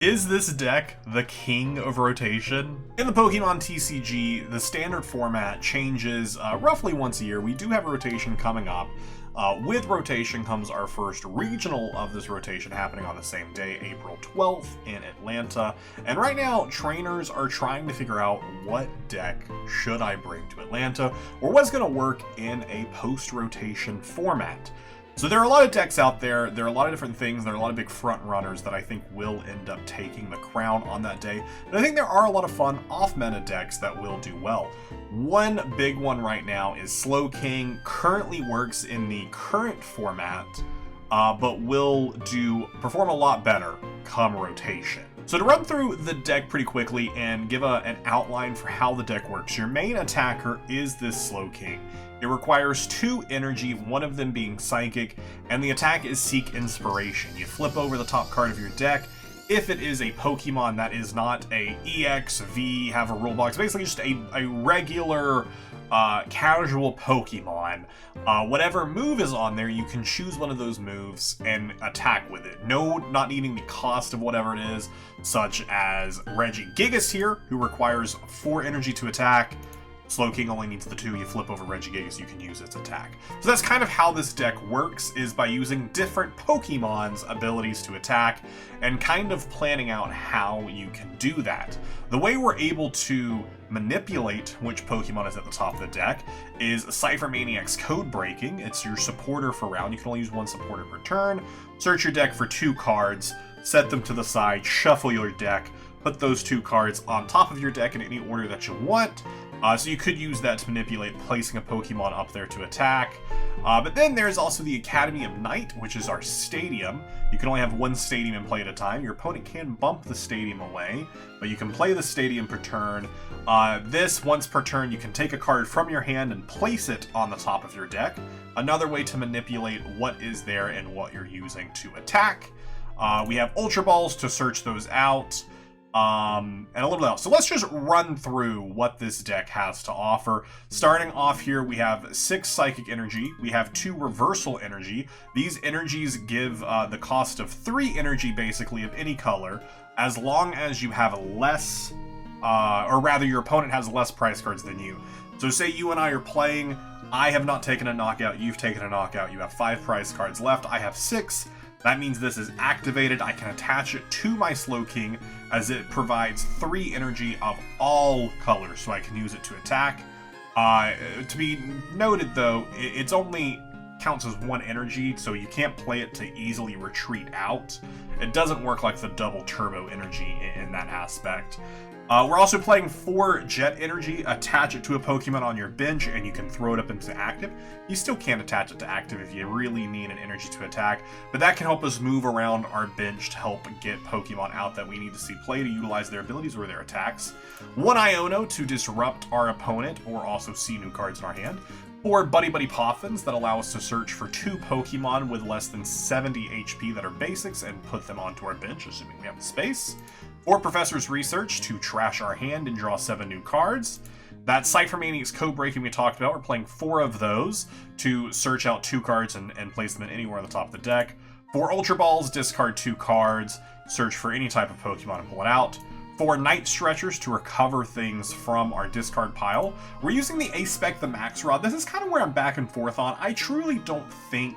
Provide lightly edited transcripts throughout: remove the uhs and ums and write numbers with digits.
Is this deck the king of rotation? In the Pokemon TCG, the standard format changes roughly once a year. We do have a rotation coming up. With rotation comes our first regional of this rotation happening on the same day, April 12th in Atlanta. And right now, trainers are trying to figure out what deck should I bring to Atlanta, or what's going to work in a post-rotation format. So there are a lot of decks out there, there are a lot of different things, there are a lot of big front runners that I think will end up taking the crown on that day. And I think there are a lot of fun off-meta decks that will do well. One big one right now is Slowking, currently works in the current format, but will perform a lot better come rotation. So to run through the deck pretty quickly and give an outline for how the deck works, your main attacker is this Slowking. It requires 2 energy, one of them being Psychic, and the attack is Seek Inspiration. You flip over the top card of your deck. If it is a Pokemon that is not a EX, V, have a rule box, basically just a regular casual Pokemon, whatever move is on there, you can choose one of those moves and attack with it. No, not needing the cost of whatever it is, such as Regigigas here, who requires 4 energy to attack. Slowking only needs the 2, you flip over Regigigas, you can use its attack. So that's kind of how this deck works, is by using different Pokemon's abilities to attack, and kind of planning out how you can do that. The way we're able to manipulate which Pokemon is at the top of the deck is Cypher Maniac's Code Breaking. It's your supporter for round, you can only use 1 supporter per turn. Search your deck for 2 cards, set them to the side, shuffle your deck, put those 2 cards on top of your deck in any order that you want. So you could use that to manipulate placing a Pokemon up there to attack. But then there's also the Academy of Night, which is our stadium. You can only have 1 stadium in play at a time. Your opponent can bump the stadium away, but you can play the stadium per turn. Once per turn, you can take a card from your hand and place it on the top of your deck. Another way to manipulate what is there and what you're using to attack. We have Ultra Balls to search those out. And a little else. So let's just run through what this deck has to offer. Starting off here, we have 6 Psychic Energy. We have 2 Reversal Energy. These energies give the cost of 3 energy, basically, of any color, as long as you have less, or rather, your opponent has less price cards than you. So say you and I are playing, I have not taken a knockout, you've taken a knockout, you have 5 price cards left, I have 6. That means this is activated. I can attach it to my Slowking as it provides 3 energy of all colors, so I can use it to attack. To be noted though, it's only counts as 1 energy, so you can't play it to easily retreat out. It doesn't work like the double turbo energy in that aspect. We're also playing 4 Jet Energy. Attach it to a Pokemon on your bench and you can throw it up into active. You still can't attach it to active if you really need an energy to attack, but that can help us move around our bench to help get Pokemon out that we need to see play to utilize their abilities or their attacks. 1 Iono to disrupt our opponent or also see new cards in our hand. 4 Buddy Poffins that allow us to search for 2 Pokemon with less than 70 HP that are basics and put them onto our bench, assuming we have the space. 4 Professor's Research to trash our hand and draw 7 new cards. That Cypher Maniac's Code Breaking we talked about, we're playing 4 of those to search out 2 cards and place them in anywhere on the top of the deck. 4 Ultra Balls, discard 2 cards, search for any type of Pokemon and pull it out. 4 Night Stretchers to recover things from our discard pile. We're using the A-Spec, the Max Rod. This is kind of where I'm back and forth on. I truly don't think...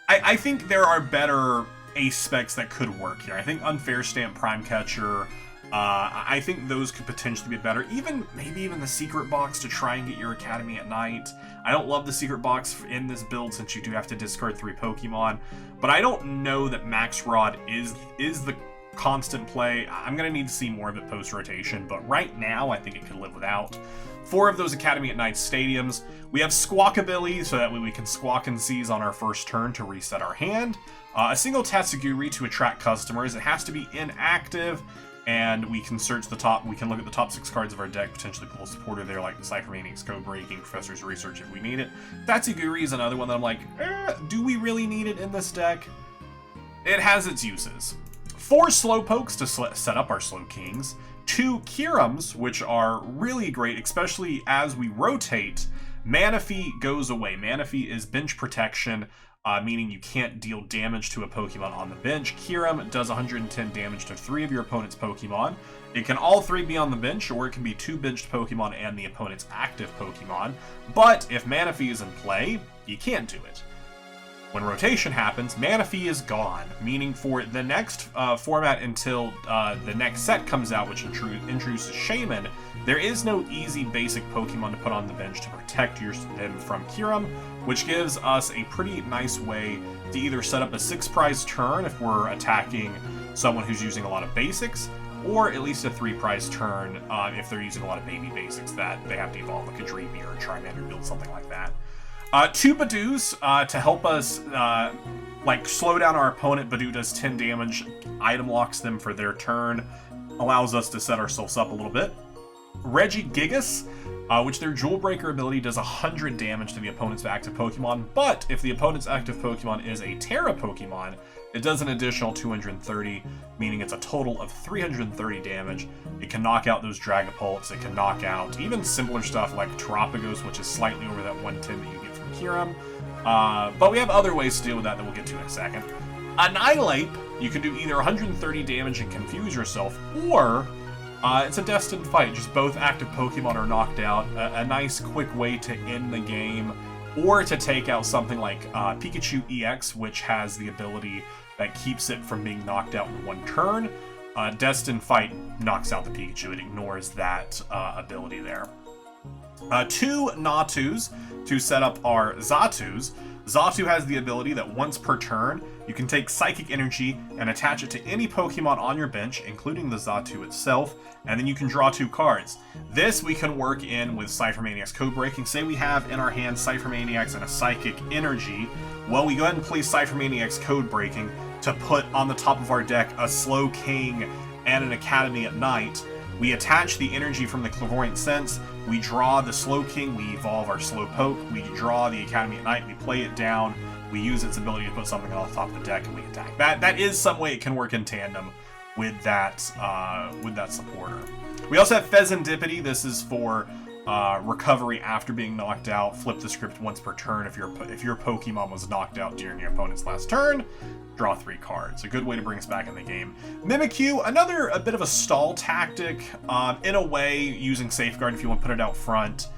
I think there are better A-Specs that could work here. I think Unfair Stamp Prime Catcher, I think those could potentially be better. Maybe even the Secret Box to try and get your Academy at Night. I don't love the Secret Box in this build since you do have to discard 3 Pokemon, but I don't know that Max Rod is the constant play. I'm going to need to see more of it post-rotation, but right now I think it could live without. 4 of those Academy at Night stadiums. We have Squawkabilly, so that way we can Squawk and Seize on our first turn to reset our hand. A single Tatsugiri to attract customers. It has to be inactive, and we can search the top. We can look at the top 6 cards of our deck, potentially pull a supporter there like the Cypher Maniac's Code Breaking, Professor's Research if we need it. Tatsugiri is another one that I'm like, do we really need it in this deck? It has its uses. 4 Slowpokes to set up our Slowkings. 2 Kyurems, which are really great, especially as we rotate. Manaphy goes away. Manaphy is bench protection. meaning you can't deal damage to a Pokemon on the bench. Kyurem does 110 damage to 3 of your opponent's Pokemon. It can all 3 be on the bench, or it can be 2 benched Pokemon and the opponent's active Pokemon. But if Manaphy is in play, you can't do it. When rotation happens, Manaphy is gone, meaning for the next format until the next set comes out, which introduces Shaman, there is no easy basic Pokemon to put on the bench to protect them from Kyurem, which gives us a pretty nice way to either set up a 6-prize turn if we're attacking someone who's using a lot of basics, or at least a 3-prize turn if they're using a lot of baby basics that they have to evolve, like a Dreamy or a Charmander build, something like that. 2 Budews to help us slow down our opponent. Budew does 10 damage, item locks them for their turn, allows us to set ourselves up a little bit. Regigigas, which their Jewel Breaker ability does 100 damage to the opponent's active Pokemon, but if the opponent's active Pokemon is a Tera Pokemon, it does an additional 230, meaning it's a total of 330 damage. It can knock out those Dragapults, it can knock out even simpler stuff like Terapagos, which is slightly over that 110 that you get from Kyurem. But we have other ways to deal with that we'll get to in a second. Annihilate, you can do either 130 damage and confuse yourself, or it's a destined fight. Just both active Pokemon are knocked out. A nice quick way to end the game, or to take out something like Pikachu EX, which has the ability that keeps it from being knocked out in 1 turn. Destined Fight knocks out the Pikachu. It ignores that ability there. 2 Natus to set up our Xatus. Xatu has the ability that once per turn, you can take Psychic Energy and attach it to any Pokemon on your bench, including the Xatu itself, and then you can draw 2 cards. This we can work in with Cypher Maniac's Code Breaking. Say we have in our hand Cypher Maniacs and a Psychic Energy. Well, we go ahead and play Cypher Maniac's Code Breaking to put on the top of our deck a Slowking and an Academy at Night. We attach the energy from the Clairvoyant Sense, we draw the Slowking, we evolve our Slowpoke, we draw the Academy at Night, we play it down, we use its ability to put something on the top of the deck, and we attack. That is some way it can work in tandem with that supporter. We also have Fezandipiti. This is for recovery after being knocked out. Flip the script once per turn. If your Pokemon was knocked out during your opponent's last turn, draw 3 cards. A good way to bring us back in the game. Mimikyu, a bit of a stall tactic, in a way, using Safeguard if you want to put it out front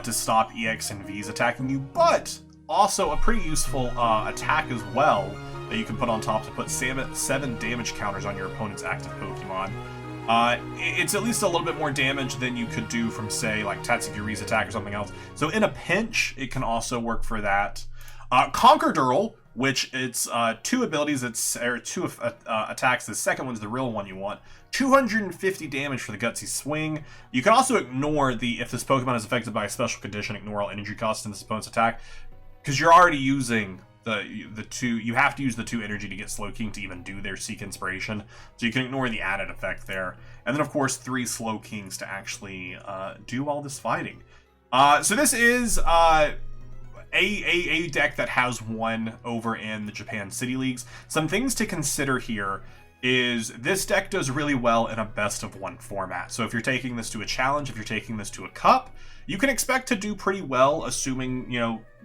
to stop EX and V's attacking you, but also a pretty useful attack as well that you can put on top to put 7 damage counters on your opponent's active Pokemon. It's at least a little bit more damage than you could do from, say, like Tatsugiri's attack or something else. So in a pinch, it can also work for that. Conkeldurr, which it's 2 abilities, or 2 attacks. The second one's the real one you want. 250 damage for the Gutsy Swing. You can also ignore if this Pokemon is affected by a special condition, ignore all energy costs in this opponent's attack, because you're already using the 2. You have to use the 2 energy to get Slowking to even do their Seek Inspiration, so you can ignore the added effect there. And then of course 3 Slowkings to actually do all this fighting. So this is a deck that has won over in the Japan City Leagues. Some things to consider here is this deck does really well in a best of 1 format. So if you're taking this to a challenge, if you're taking this to a cup, you can expect to do pretty well, assuming,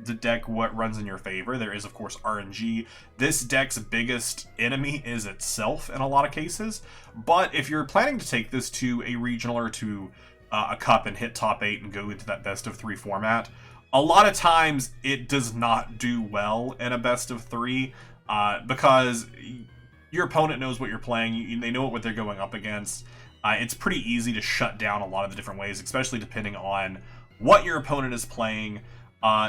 the deck runs in your favor. There is, of course, RNG. This deck's biggest enemy is itself in a lot of cases. But if you're planning to take this to a regional or to a cup and hit top 8 and go into that best of 3 format, a lot of times it does not do well in a best of 3 because your opponent knows what you're playing. They know what they're going up against. It's pretty easy to shut down a lot of the different ways, especially depending on what your opponent is playing.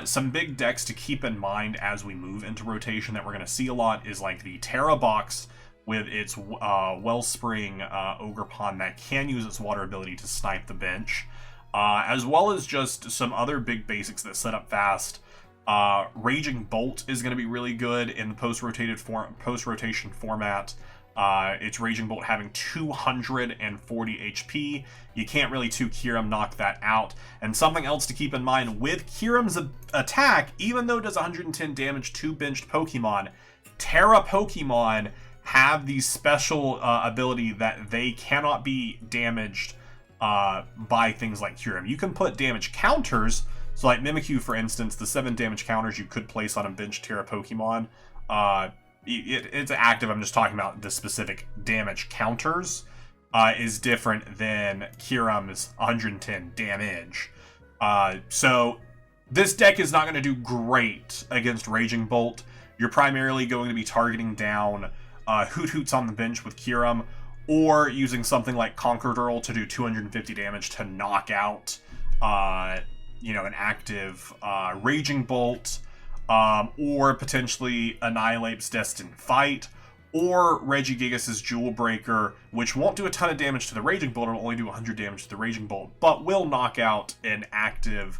Some big decks to keep in mind as we move into rotation that we're going to see a lot is like the Tera Box with its Wellspring Ogerpon that can use its water ability to snipe the bench, as well as just some other big basics that set up fast. Raging Bolt is going to be really good in the post-rotation format. It's Raging Bolt having 240 HP. You can't really 2 Kyurem knock that out. And something else to keep in mind with Kyurem's attack, even though it does 110 damage to benched Pokemon, Tera Pokemon have the special ability that they cannot be damaged by things like Kyurem. You can put damage counters So like Mimikyu, for instance, the 7 damage counters you could place on a bench Tera Pokemon, it's active. I'm just talking about the specific damage counters, is different than Kyurem's 110 damage. So this deck is not going to do great against Raging Bolt. You're primarily going to be targeting down Hoots on the bench with Kyurem, or using something like Conkeldurr to do 250 damage to knock out, you know, an active Raging Bolt, or potentially Annihilape's Destined Fight, or Regigigas' Jewel Breaker, which won't do a ton of damage to the Raging Bolt. It'll only do 100 damage to the Raging Bolt, but will knock out an active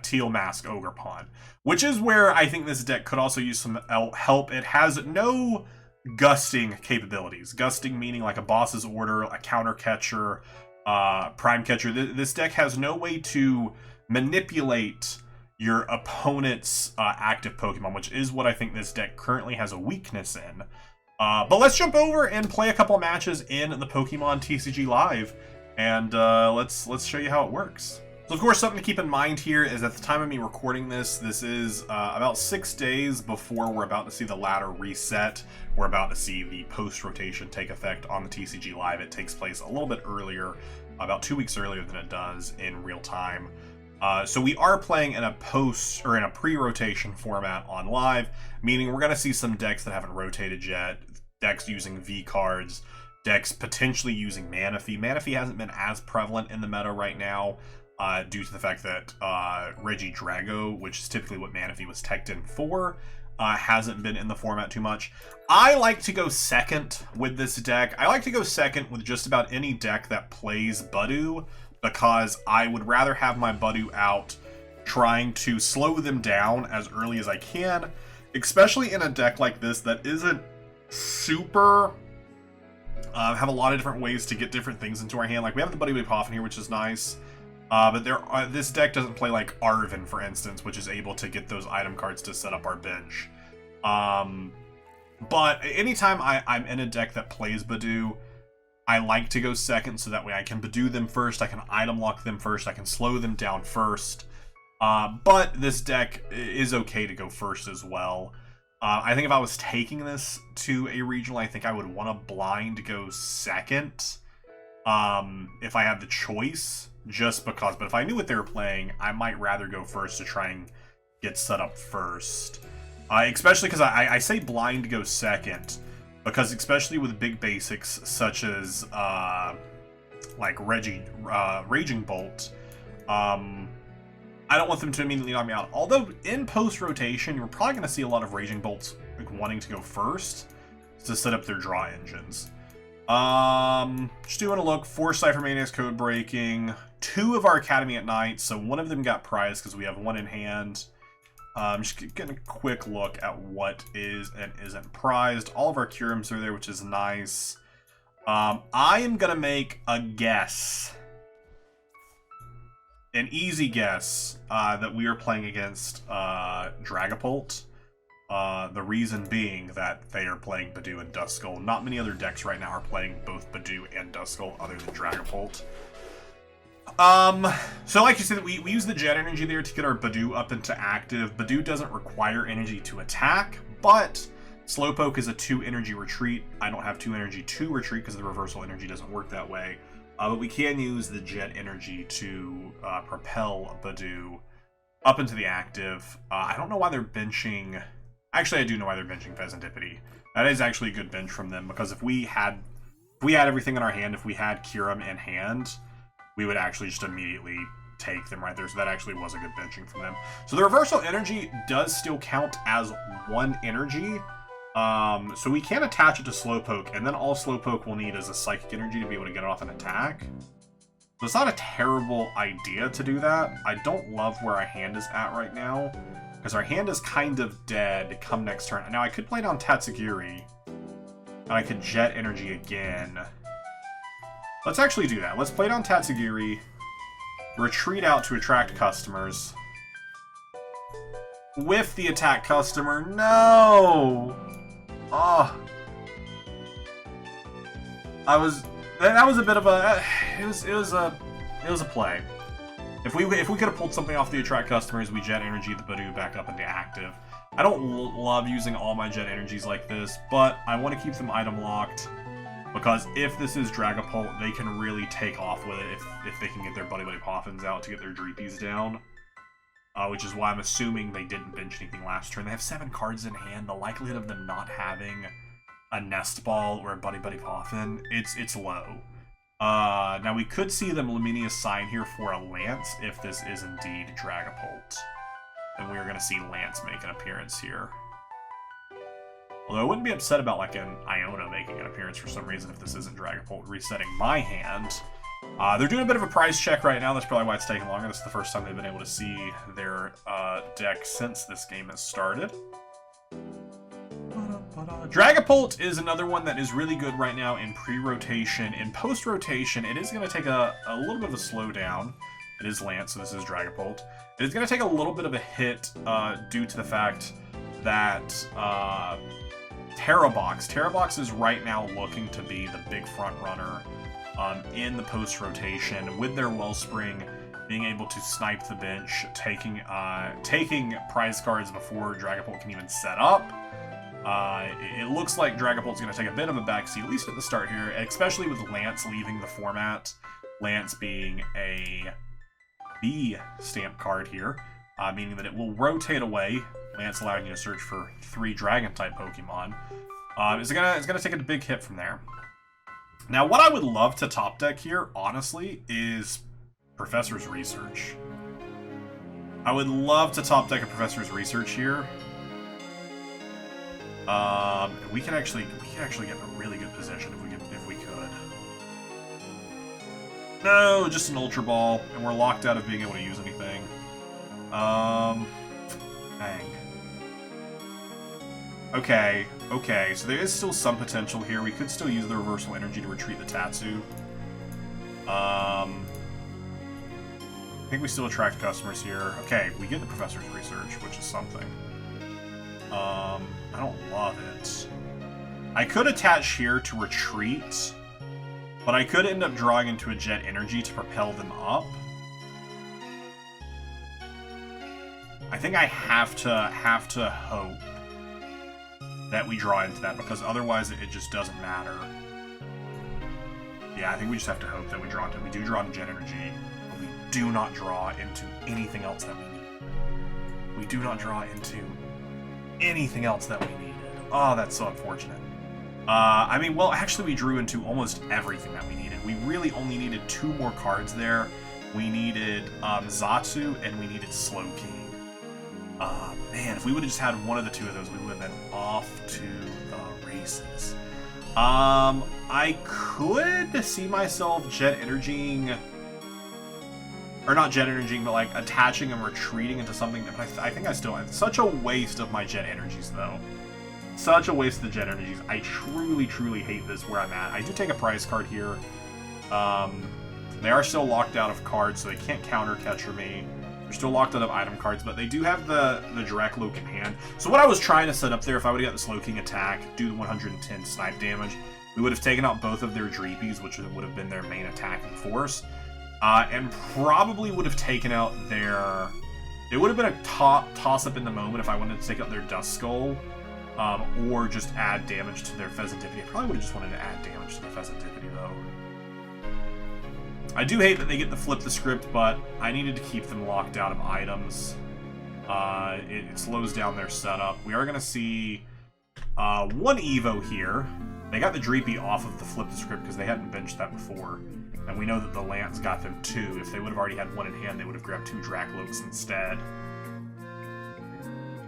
Teal Mask Ogerpon, which is where I think this deck could also use some help. It has no gusting capabilities. Gusting meaning like a boss's order, a counter catcher, prime catcher. This deck has no way to manipulate your opponent's active Pokemon, which is what I think this deck currently has a weakness in. But let's jump over and play a couple matches in the Pokemon TCG Live, and let's show you how it works. So of course, something to keep in mind here is at the time of me recording this, this is about 6 days before we're about to see the ladder reset. We're about to see the post-rotation take effect on the TCG Live. It takes place a little bit earlier, about 2 weeks earlier than it does in real time. So we are playing in a pre-rotation format on Live, meaning we're going to see some decks that haven't rotated yet, decks using V cards, decks potentially using Manaphy. Manaphy hasn't been as prevalent in the meta right now, due to the fact that Regidrago, which is typically what Manaphy was teched in for, hasn't been in the format too much. I like to go second with this deck. I like to go second with just about any deck that plays Budew, because I would rather have my Budew out trying to slow them down as early as I can, especially in a deck like this that isn't super... have a lot of different ways to get different things into our hand. Like we have the Budew PAF in here, which is nice. But this deck doesn't play like Arven, for instance, which is able to get those item cards to set up our bench. But anytime I'm in a deck that plays Budew, I like to go second, so that way I can Budew them first, I can item lock them first, I can slow them down first. But this deck is okay to go first as well. I think if I was taking this to a regional, I think I would want to blind go second, if I had the choice. Just because, but if I knew what they were playing, I might rather go first to try and get set up first. Especially because I say blind to go second, because especially with big basics such as like Raging Bolt, I don't want them to immediately knock me out. Although in post rotation, you're probably going to see a lot of Raging Bolts like wanting to go first to set up their draw engines. Just doing a look. 4 Cypher Maniacs code breaking, 2 of our Academy at Night, so one of them got prized because we have 1 in hand. Just getting a quick look at what is and isn't prized. All of our Kyurems are there, which is nice. I am gonna make a guess, an easy guess, that we are playing against Dragapult. The reason being that they are playing Budew and Duskull. Not many other decks right now are playing both Budew and Duskull other than Dragapult. So like you said, we use the Jet Energy there to get our Budew up into active. Budew doesn't require energy to attack, but Slowpoke is a 2 energy retreat. I don't have 2 energy to retreat because the reversal energy doesn't work that way. But we can use the Jet Energy to propel Budew up into the active. I don't know why they're benching... Actually, I do know why they're benching Fezandipiti. That is actually a good bench from them, because if we had everything in our hand, if we had Kyurem in hand, we would actually just immediately take them right there. So that actually was a good benching from them. So the reversal energy does still count as 1 energy. So we can attach it to Slowpoke, and then all Slowpoke will need is a Psychic Energy to be able to get off an attack. So it's not a terrible idea to do that. I don't love where our hand is at right now, because our hand is kind of dead come next turn. Now I could play down Tatsugiri, and I could Jet Energy again. Let's actually do that. Let's play down Tatsugiri, retreat out to attract customers. With the attack customer, no! Oh. that was a bit of a it was a play. If we could have pulled something off the attract customers, we jet energy the Budew back up into active. I don't love using all my jet energies like this, but I want to keep them item locked because if this is Dragapult, they can really take off with it if they can get their Buddy Poffins out to get their Dreepies down. Which is why I'm assuming they didn't bench anything last turn. They have 7 cards in hand. The likelihood of them not having a Nest Ball or a Buddy Poffin, it's low. Now we could see them Lumineous Sign here for a Lance if this is indeed Dragapult. And we're going to see Lance make an appearance here. Although I wouldn't be upset about like an Iona making an appearance for some reason if this isn't Dragapult resetting my hand. They're doing a bit of a price check right now. That's probably why it's taking longer. This is the first time they've been able to see their deck since this game has started. Dragapult is another one that is really good right now in pre-rotation. In post-rotation, it is going to take a little bit of a slowdown. It is Lance, so this is Dragapult. It is going to take a little bit of a hit due to the fact that Tera Box is right now looking to be the big front runner in the post-rotation with their Wellspring being able to snipe the bench, taking prize cards before Dragapult can even set up. It looks like Dragapult's going to take a bit of a backseat, at least at the start here, especially with Lance leaving the format. Lance being a B stamp card here, meaning that it will rotate away. Lance allowing you to search for 3 Dragon-type Pokemon. It's gonna take a big hit from there. Now, what I would love to top deck here, honestly, is Professor's Research. I would love to top deck a Professor's Research here. We can actually get in a really good position if we could. No, just an Ultra Ball, and we're locked out of being able to use anything. Dang. Okay, so there is still some potential here. We could still use the Reversal Energy to retreat the Tatsu. I think we still attract customers here. Okay, we get the Professor's Research, which is something. I don't love it. I could attach here to retreat, but I could end up drawing into a Jet Energy to propel them up. I think I have to hope that we draw into that, because otherwise it just doesn't matter. Yeah, I think we just have to hope that we draw into it. We do draw into Jet Energy, but we do not draw into anything else that we need. We do not draw into anything else that we needed. Oh, that's so unfortunate. I mean, well, actually we drew into almost everything that we needed. We really only needed 2 more cards there. We needed Xatu, and we needed Slowking. Man, if we would have just had one of the 2 of those, we would have been off to the races. I could see myself Jet Energying, or not Jet Energying, but like attaching and retreating into something, but I think I still have such a waste of my Jet Energies, though. Such a waste of the Jet Energies. I truly, truly hate this where I'm at. I do take a prize card here. They are still locked out of cards, so they can't counter Catcher me. They're still locked out of item cards, but they do have the direct Loke in hand. So what I was trying to set up there, if I would have got the Slowking attack, do the 110 snipe damage, we would have taken out both of their Dreepies, which would have been their main attacking force, and probably would have taken out their... It would have been a toss-up in the moment if I wanted to take out their Duskull, or just add damage to their Fezandipiti. I probably would have just wanted to add damage to their Fezandipiti, though. I do hate that they get to flip the script, but I needed to keep them locked out of items. It slows down their setup. We are going to see 1 Evo here. They got the Dreepy off of the flip the script because they hadn't benched that before. And we know that the Lance got them 2. If they would have already had 1 in hand, they would have grabbed 2 Draklokes instead.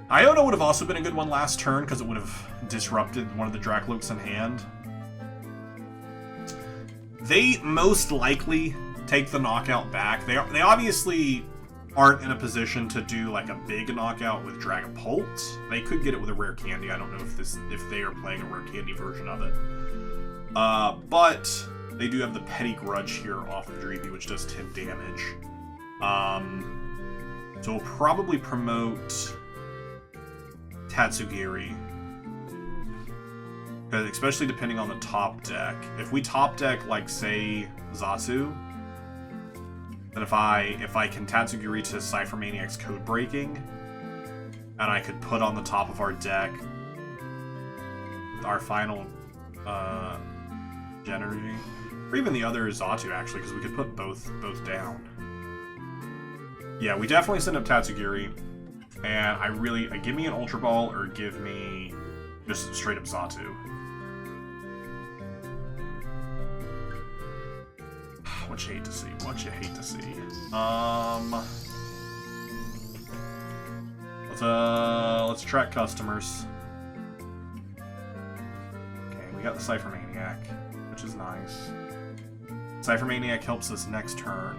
Iona would have also been a good one last turn because it would have disrupted one of the Draklokes in hand. They most likely take the knockout back. They obviously aren't in a position to do like a big knockout with Dragapult. They could get it with a rare candy. I don't know if they are playing a rare candy version of it. But they do have the Petty Grudge here off of Dreepy, which does 10 damage. So we'll probably promote Tatsugiri. especially depending on the top deck. If we top deck, like, say, Xatu, then if I can Tatsugiri to Cypher Maniac's Code Breaking, and I could put on the top of our deck our final Genergy, or even the other Xatu, actually, because we could put both down. Yeah, we definitely send up Tatsugiri, and I really... give me an Ultra Ball, or give me just straight up Xatu. What you hate to see. What you hate to see. Let's attract customers. Okay, we got the Cypher Maniac, which is nice. Cypher Maniac helps us next turn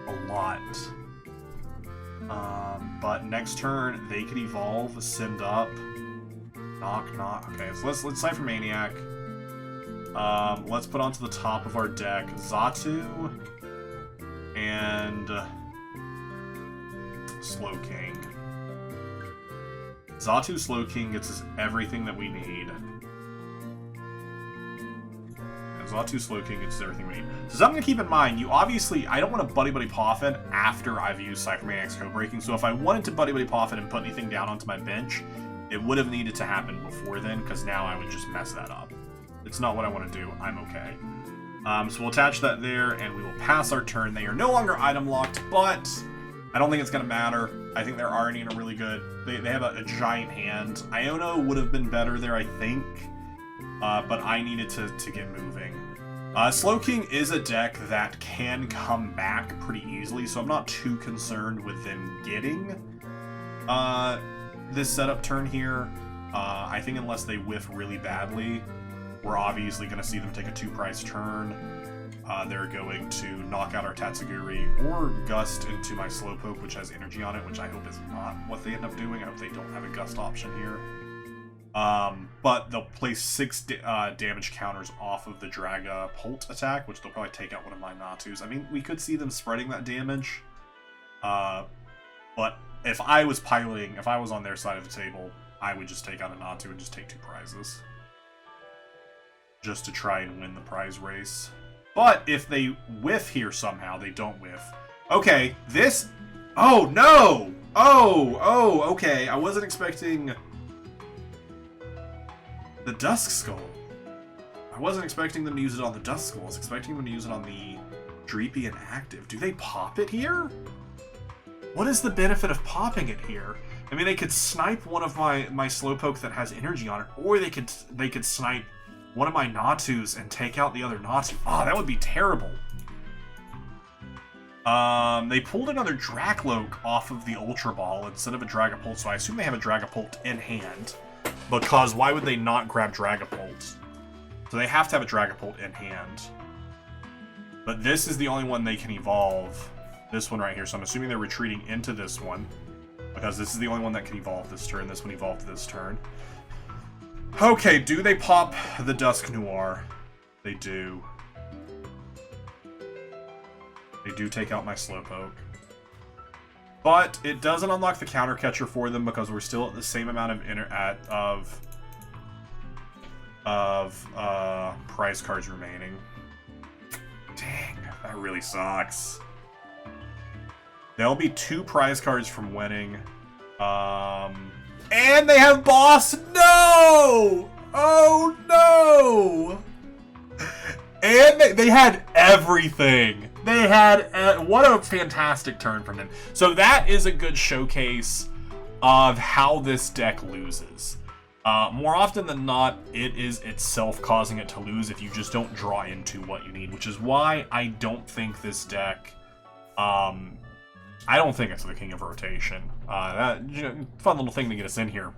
a lot. But next turn they could evolve, send up, knock. Okay, so let's Cypher Maniac. Let's put onto the top of our deck Xatu and Slowking. Xatu Slowking gets us everything that we need. Xatu Slowking gets everything we need. So something to keep in mind, you obviously... I don't want to Buddy Poff it after I've used Cypher Maniac's Code Breaking, so if I wanted to Buddy Poff it and put anything down onto my bench, it would have needed to happen before then, because now I would just mess that up. It's not what I want to do. I'm okay. So we'll attach that there, and we will pass our turn. They are no longer item locked, but I don't think it's going to matter. I think they're already in a really good... They have a giant hand. Iono would have been better there, I think, but I needed to get moving. Slowking is a deck that can come back pretty easily, so I'm not too concerned with them getting this setup turn here. I think unless they whiff really badly, we're obviously going to see them take a 2-price turn. They're going to knock out our Tatsugiri or Gust into my Slowpoke, which has energy on it, which I hope is not what they end up doing. I hope they don't have a Gust option here. But they'll place 6 damage counters off of the Dragapult attack, which they'll probably take out one of my Natus. I mean, we could see them spreading that damage. But if I was piloting, if I was on their side of the table, I would just take out a Natu and just take 2 prizes. Just to try and win the prize race. But if they whiff here somehow, they don't whiff. Okay, this... Oh, no! Oh, okay. I wasn't expecting... the Dusk Skull. I wasn't expecting them to use it on the Dusk Skull. I was expecting them to use it on the Dreepy and Active. Do they pop it here? What is the benefit of popping it here? I mean, they could snipe one of my Slowpoke that has energy on it, or they could snipe one of my Natus and take out the other Natu. Oh, that would be terrible. They pulled another Dracloak off of the Ultra Ball instead of a Dragapult, so I assume they have a Dragapult in hand. Because why would they not grab Dragapult? So they have to have a Dragapult in hand. But this is the only one they can evolve. This one right here. So I'm assuming they're retreating into this one. Because this is the only one that can evolve this turn. This one evolved this turn. Okay, do they pop the Dusk Noir? They do. They do take out my Slowpoke. But it doesn't unlock the counter catcher for them because we're still at the same amount of prize cards remaining. Dang, that really sucks. There'll be 2 prize cards from winning. And they have boss. No! Oh no! And they had everything. They had... what a fantastic turn from him. So that is a good showcase of how this deck loses. More often than not, it is itself causing it to lose if you just don't draw into what you need, which is why I don't think this deck... I don't think it's the King of Rotation. Fun little thing to get us in here.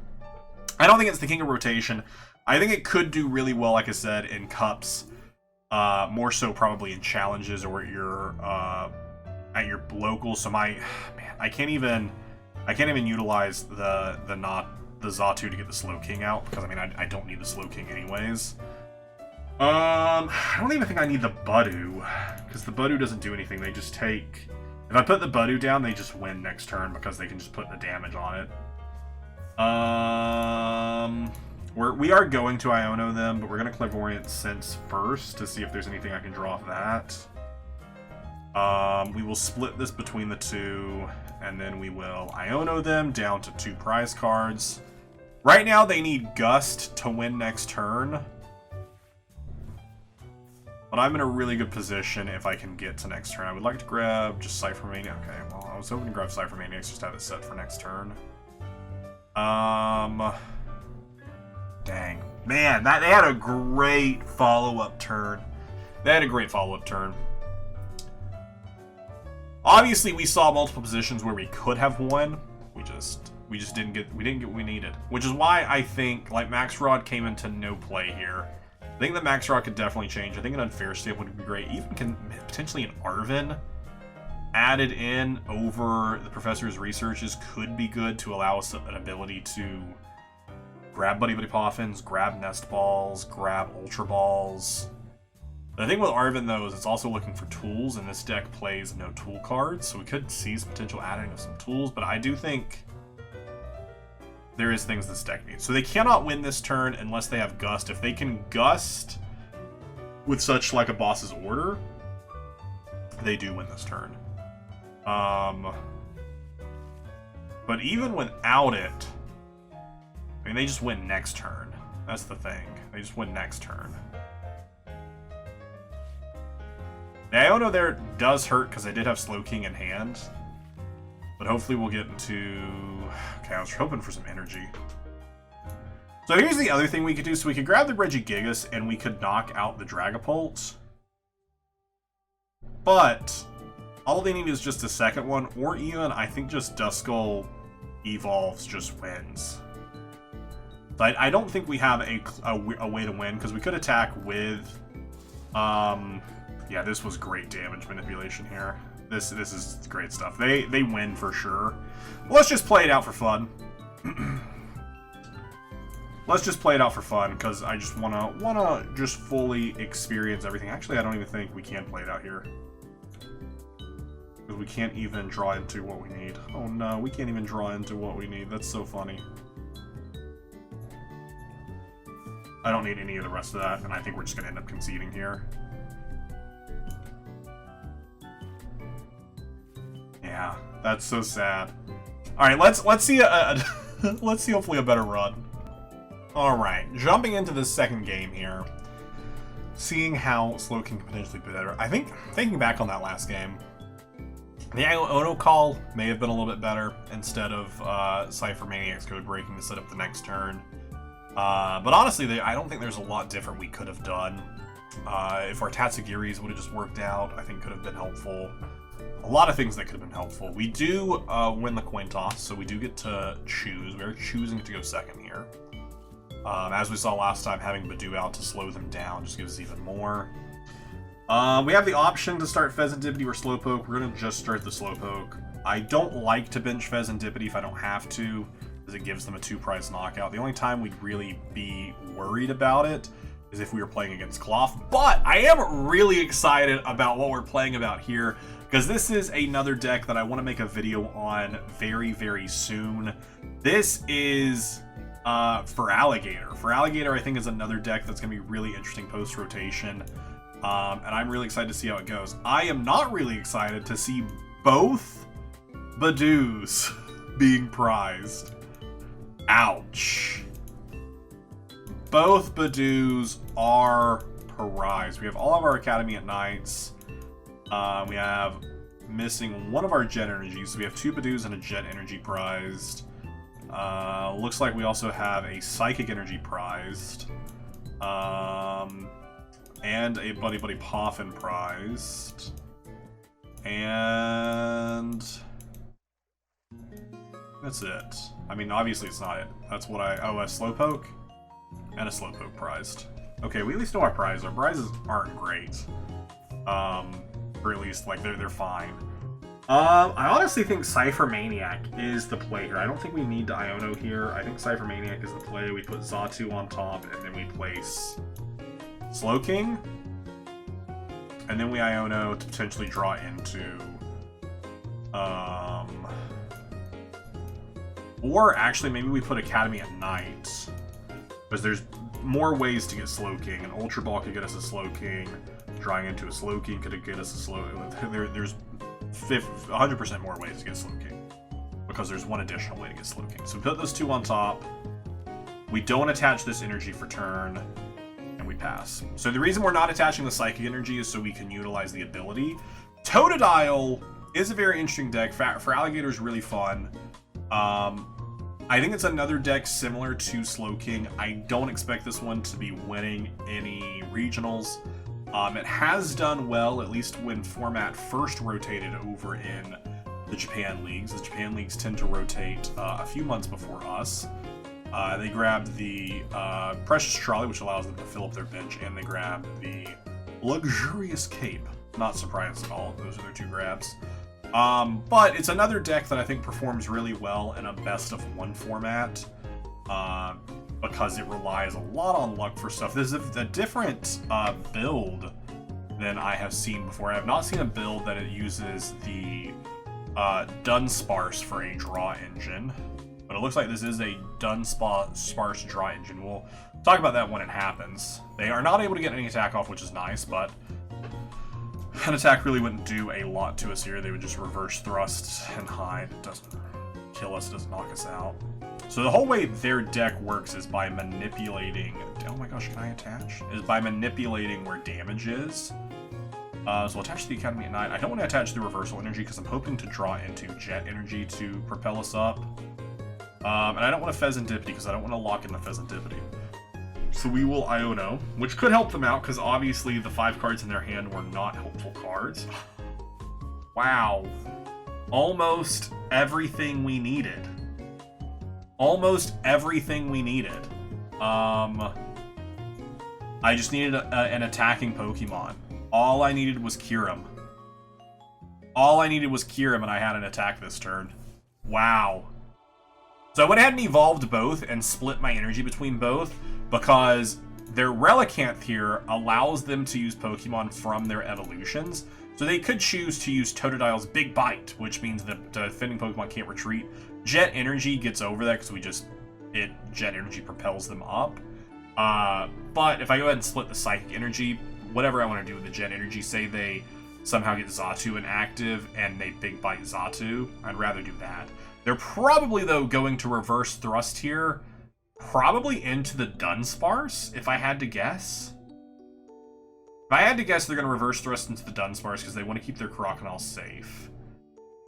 I don't think it's the King of Rotation. I think it could do really well, like I said, in Cups. More so probably in challenges or at your local. So man, I can't even utilize the Xatu to get the Slowking out because I mean I don't need the Slowking anyways. I don't even think I need the Budew because the Budew doesn't do anything. They just take. If I put the Budew down, they just win next turn because they can just put the damage on it. We are going to Iono them, but we're going to Clairvoyant Sense first to see if there's anything I can draw off that. We will split this between the two, and then we will Iono them down to 2 prize cards. Right now, they need Gust to win next turn. But I'm in a really good position if I can get to next turn. I would like to grab just Cypher Maniac. Okay, well, I was hoping to grab Cypher Maniacs just to have it set for next turn. Dang. Man, they had a great follow-up turn. Obviously, we saw multiple positions where we could have won. We just didn't get what we needed. Which is why I think, like, Max Rod came into no play here. I think that Max Rod could definitely change. I think an Unfair Stamp would be great. Even potentially an Arven added in over the Professor's researches could be good to allow us an ability to grab Buddy Poffins, grab Nest Balls, grab Ultra Balls. The thing with Arven, though, is it's also looking for tools, and this deck plays no tool cards, so we could see some potential adding of some tools, but I do think there is things this deck needs. So they cannot win this turn unless they have Gust. If they can Gust with such like a boss's order, they do win this turn. But even without it, I mean, they just win next turn. That's the thing. They just win next turn. The Iono there does hurt because I did have Slowking in hand. But hopefully we'll get into... Okay, I was hoping for some energy. So here's the other thing we could do. So we could grab the Regigigas and we could knock out the Dragapult. But all they need is just a second one, or even I think just Duskull evolves just wins. But I don't think we have a way to win, because we could attack with... yeah, this was great damage manipulation here. This is great stuff. They win for sure. Let's just play it out for fun. Let's just play it out for fun, because I just wanna just fully experience everything. Actually, I don't even think we can play it out here, because we can't even draw into what we need. Oh no, we can't even draw into what we need. That's so funny. I don't need any of the rest of that, and I think we're just gonna end up conceding here. Yeah, that's so sad. All right, let's see let's see hopefully a better run. All right, jumping into the second game here, seeing how Slowking can potentially be better. I think thinking back on that last game, the Iono call may have been a little bit better instead of Cypher Maniac's code breaking to set up the next turn. But honestly, I don't think there's a lot different we could have done. If our Tatsugiris would have just worked out, I think could have been helpful. A lot of things that could have been helpful. We do win the coin toss, so we do get to choose. We're choosing to go second here. As we saw last time, having Budew out to slow them down just gives us even more. We have the option to start Fezandipiti or Slowpoke. We're going to just start the Slowpoke. I don't like to bench Fezandipiti if I don't have to, because it gives them a 2-prize knockout. The only time we'd really be worried about it is if we were playing against Cloth. But I am really excited about what we're playing about here, because this is another deck that I want to make a video on very, very soon. This is for Alligator. For Alligator, I think, is another deck that's going to be really interesting post-rotation. And I'm really excited to see how it goes. I am not really excited to see both Budews being prized. Ouch. Both Budews are prized. We have all of our Academy at Nights. We have missing one of our Jet Energies. So we have 2 Budews and a Jet Energy prized. Looks like we also have a Psychic Energy prized. And a Buddy Poffin prized. And that's it. I mean, obviously it's not it. That's what a Slowpoke and a Slowpoke prized. Okay, we at least know our prizes. Our prizes aren't great. Or at least, like, they're fine. I honestly think Cypher Maniac is the play here. I don't think we need to Iono here. I think Cypher Maniac is the play. We put Xatu on top, and then we place Slowking. And then we Iono to potentially draw into... Or, actually, maybe we put Academy at Night. Because there's more ways to get Slowking. An Ultra Ball could get us a Slowking. Drawing into a Slowking could get us a There's 100% more ways to get Slowking. Because there's one additional way to get Slowking. So we put those two on top. We don't attach this energy for turn. And we pass. So the reason we're not attaching the Psychic Energy is so we can utilize the ability. Totodile is a very interesting deck. For Alligator is really fun. I think it's another deck similar to Slowking. I don't expect this one to be winning any regionals. It has done well, at least when format first rotated over in the Japan leagues. The Japan leagues tend to rotate a few months before us. They grabbed the Precious Trolley, which allows them to fill up their bench, and they grabbed the Luxurious Cape. Not surprised at all. Those are their two grabs. But it's another deck that I think performs really well in a best-of-1 format, because it relies a lot on luck for stuff. This is a different build than I have seen before. I have not seen a build that it uses the Dunsparce for a draw engine, but it looks like this is a Dunsparce draw engine. We'll talk about that when it happens. They are not able to get any attack off, which is nice, but an attack really wouldn't do a lot to us here. They would just reverse thrust and hide. It doesn't kill us, it doesn't knock us out. So the whole way their deck works is by manipulating... Oh my gosh, can I attach? Is by manipulating where damage is. So we'll attach the Academy at Night. I don't want to attach the Reversal Energy because I'm hoping to draw into Jet Energy to propel us up. And I don't want to Fezandipiti because I don't want to lock in the Fezandipiti. So we will Iono, which could help them out because obviously the 5 cards in their hand were not helpful cards. Wow. Almost everything we needed. Almost everything we needed. I just needed an attacking Pokemon. All I needed was Kyurem. All I needed was Kyurem and I had an attack this turn. Wow. So I went ahead and evolved both and split my energy between both because their Relicanth here allows them to use Pokemon from their evolutions. So they could choose to use Totodile's Big Bite, which means that the defending Pokemon can't retreat. Jet Energy gets over that because Jet Energy propels them up. But if I go ahead and split the Psychic Energy, whatever I want to do with the Jet Energy, say they somehow get Xatu inactive and they Big Bite Xatu, I'd rather do that. They're probably, though, going to reverse thrust here, probably into the Dunsparce, if I had to guess. If I had to guess, they're going to reverse thrust into the Dunsparce because they want to keep their Crocodile safe.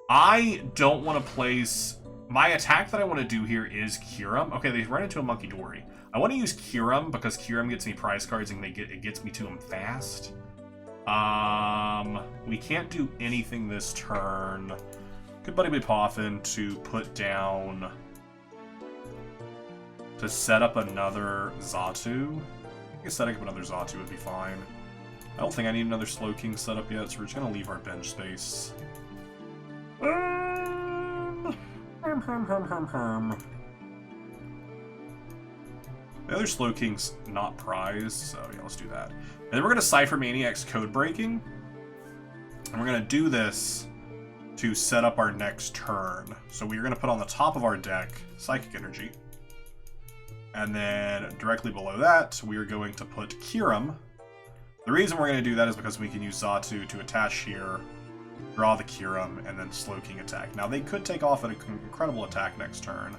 I don't want to place... My attack that I want to do here is Kyurem. Okay, they run into a Munkidori. I want to use Kyurem because Kyurem gets me prize cards and it gets me to them fast. We can't do anything this turn. Could Budew PRE to put down... to set up another Xatu. I guess setting up another Xatu would be fine. I don't think I need another Slowking set up yet, so we're just going to leave our bench space. The other Slowking's not prized, so yeah, let's do that. And then we're going to Cypher Maniac's Code Breaking. And we're going to do this to set up our next turn. So we're going to put on the top of our deck Psychic Energy. And then directly below that, we are going to put Kyurem. The reason we're going to do that is because we can use Xatu to attach here, draw the Kyurem, and then Slowking attack. Now, they could take off an incredible attack next turn,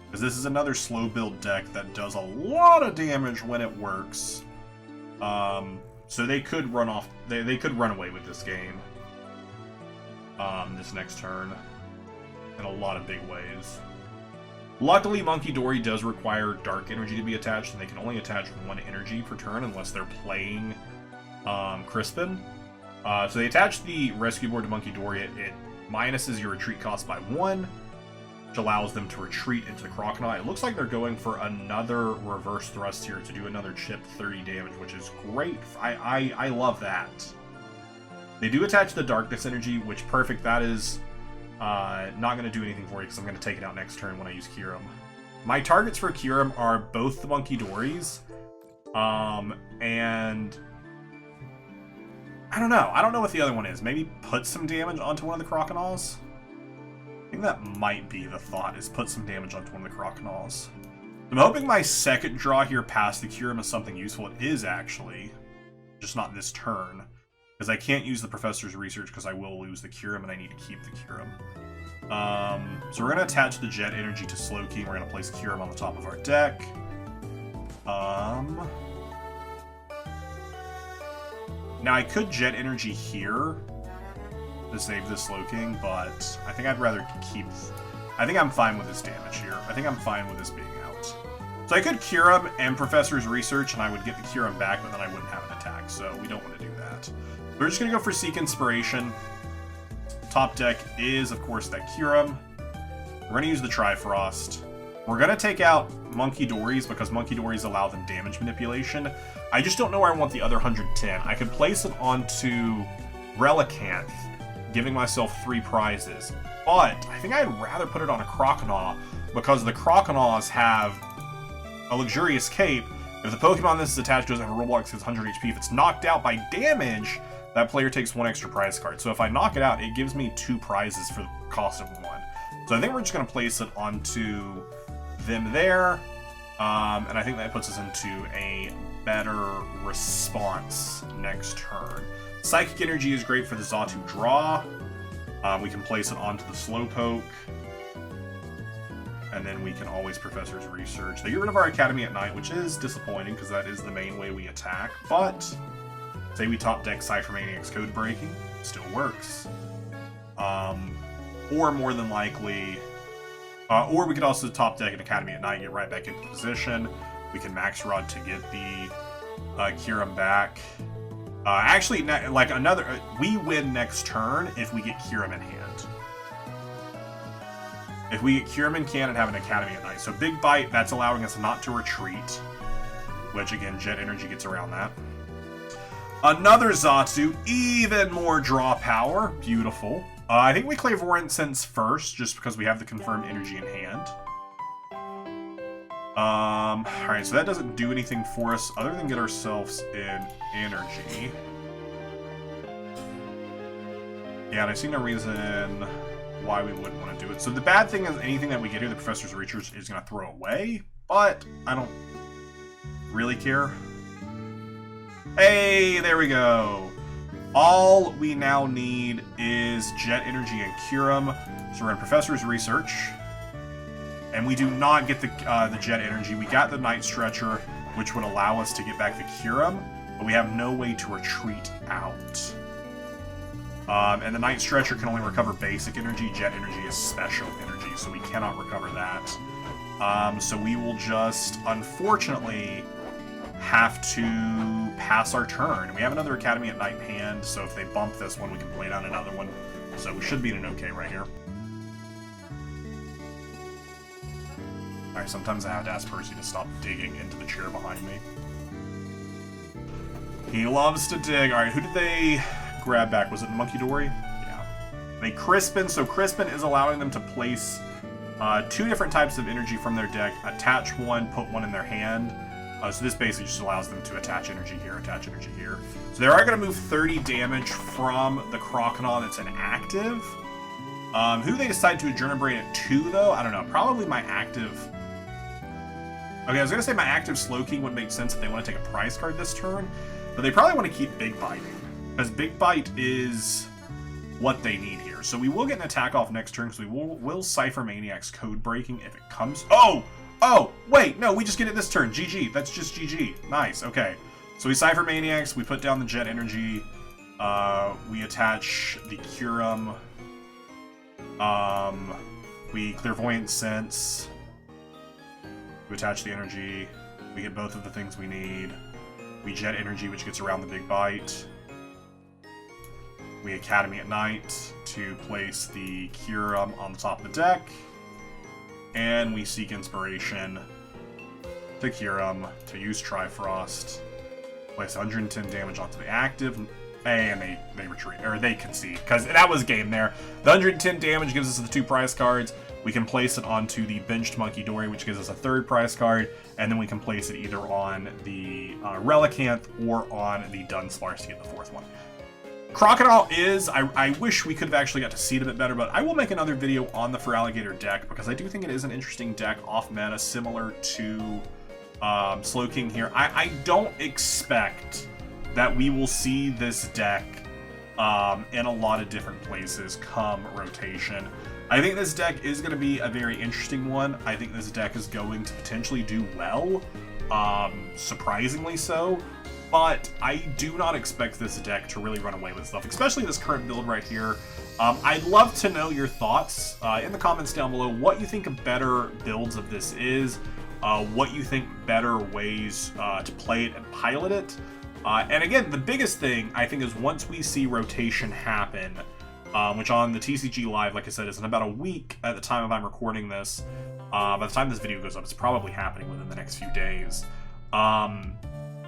because this is another slow build deck that does a lot of damage when it works. So they could run off, they could run away with this game this next turn in a lot of big ways. Luckily, Munkidori does require Dark Energy to be attached, and they can only attach 1 energy per turn unless they're playing Crispin. So they attach the rescue board to Munkidori. It minuses your retreat cost by 1, which allows them to retreat into the Crocodile. It looks like they're going for another reverse thrust here to do another chip 30 damage, which is great. I love that. They do attach the Darkness Energy, which perfect. That is not going to do anything for you because I'm going to take it out next turn when I use Kyurem. My targets for Kyurem are both the Munkidoris, and I don't know. I don't know what the other one is. Maybe put some damage onto one of the Crocodiles? I think that might be the thought, is put some damage onto one of the Crocodiles. I'm hoping my second draw here past the Kyurem is something useful. It is, actually. Just not this turn. Because I can't use the Professor's Research because I will lose the Kyurem and I need to keep the Kyurem. So we're going to attach the Jet Energy to Slowking. We're going to place Kyurem on the top of our deck. Now I could Jet Energy here to save this Slowking, but I think I'd rather keep... I think I'm fine with this damage here. I think I'm fine with this being out. So I could Kyurem and Professor's Research, and I would get the Kyurem back, but then I wouldn't have an attack, so we don't want to do that. We're just going to go for Seek Inspiration. Top deck is, of course, that Kyurem. We're going to use the Trifrost. We're going to take out Monkey-Dories, because Monkey-Dories allow them damage manipulation. I just don't know where I want the other 110. I could place it onto Relicanth, giving myself 3 prizes. But I think I'd rather put it on a Croconaw, because the Croconaws have a Luxurious Cape. If the Pokemon this is attached doesn't have a Roblox, it's 100 HP. If it's knocked out by damage, that player takes 1 extra prize card. So if I knock it out, it gives me 2 prizes for the cost of 1. So I think we're just going to place it onto them there. And I think that puts us into a better response next turn. Psychic Energy is great for the Xatu draw. We can place it onto the Slowpoke. And then we can always Professor's Research. They get rid of our Academy at Night, which is disappointing because that is the main way we attack. But say we top deck Cypher Maniac's Code Breaking, still works. Or more than likely, or we could also top deck an Academy at Night, get right back into position. We can Max Rod to get the Kyurem back. Actually, like we win next turn if we get Kyurem in hand. If we get Kyurem in can and have an Academy at Night. So Big Bite, that's allowing us not to retreat. Which, again, Jet Energy gets around that. Another Xatu, even more draw power. Beautiful. I think we Clairvoyant Sense first, just because we have the confirmed energy in hand. Alright, so that doesn't do anything for us other than get ourselves in energy. Yeah, and I see no reason why we wouldn't want to do it. So the bad thing is anything that we get here, the Professor's Research is going to throw away, but I don't really care. Hey, there we go. All we now need is Jet Energy and Kyurem. So we're in Professor's Research. And we do not get the Jet Energy. We got the Night Stretcher, which would allow us to get back the Kyurem, but we have no way to retreat out. And the Night Stretcher can only recover basic energy. Jet Energy is special energy, so we cannot recover that. So we will just, unfortunately, have to pass our turn. We have another Academy at Night in hand, so if they bump this one, we can play down another one. So we should be in an okay right here. Alright, sometimes I have to ask Percy to stop digging into the chair behind me. He loves to dig. Alright, who did they grab back? Was it Monkey-Dory? Yeah. They Crispin, so Crispin is allowing them to place 2 different types of energy from their deck, attach one, put one in their hand. So this basically just allows them to attach energy here, attach energy here. So they are going to move 30 damage from the Croconaw that's inactive. Who do they decide to Adrenabrate it to, though? I don't know. Probably my active... Okay, I was going to say my active Slowking would make sense if they want to take a prize card this turn. But they probably want to keep Big Biting. Because Big Bite is what they need here. So we will get an attack off next turn, because we will Cypher Maniac's Code Breaking if it comes... Oh! Oh, wait, no, we just get it this turn. GG. That's just GG. Nice, okay. So we Cypher Maniacs, we put down the Jet Energy, we attach the Kyurem, we Clairvoyant Sense, we attach the energy, we get both of the things we need, we Jet Energy, which gets around the Big Bite, we Academy at Night to place the Kyurem on the top of the deck, and we Seek Inspiration to Kyurem to use Trifrost, place 110 damage onto the active, and they retreat, or they concede, because that was game there. The 110 damage gives us the 2 prize cards. We can place it onto the benched Monkey-Dory, which gives us a 3rd prize card, and then we can place it either on the Relicanth or on the Dunsparce to get the 4th one. Crocodile is, I wish we could have actually got to see it a bit better, but I will make another video on the Feraligatr deck because I do think it is an interesting deck off meta, similar to Slowking here. I don't expect that we will see this deck in a lot of different places come rotation. I think this deck is going to be a very interesting one. I think this deck is going to potentially do well, surprisingly so. But I do not expect this deck to really run away with stuff, especially this current build right here. I'd love to know your thoughts in the comments down below, what you think of better builds of this is, what you think better ways to play it and pilot it. And again, the biggest thing, I think, is once we see rotation happen, which on the TCG Live, like I said, is in about a week at the time of I'm recording this. By the time this video goes up, it's probably happening within the next few days.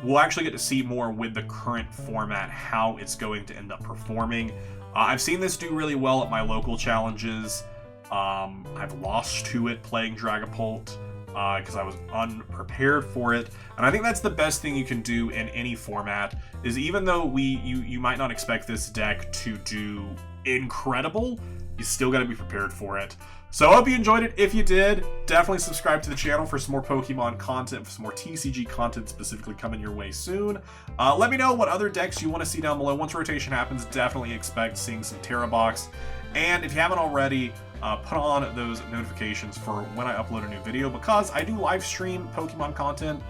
We'll actually get to see more with the current format, how it's going to end up performing. I've seen this do really well at my local challenges. I've lost to it playing Dragapult because I was unprepared for it. And I think that's the best thing you can do in any format, is even though you might not expect this deck to do incredible, you still got to be prepared for it. So I hope you enjoyed it. If you did, definitely subscribe to the channel for some more Pokemon content, for some more TCG content specifically coming your way soon. Let me know what other decks you want to see down below. Once rotation happens, definitely expect seeing some Tera Box. And if you haven't already, put on those notifications for when I upload a new video, because I do live stream Pokemon content,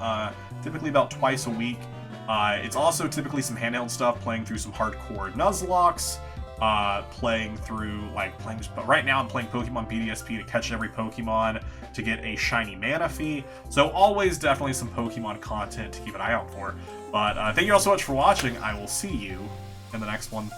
typically about twice a week. It's also typically some handheld stuff, playing through some hardcore Nuzlocks, but right now I'm playing Pokemon BDIF to catch every Pokemon to get a shiny Manaphy. So always definitely some Pokemon content to keep an eye out for. But thank you all so much for watching. I will see you in the next one.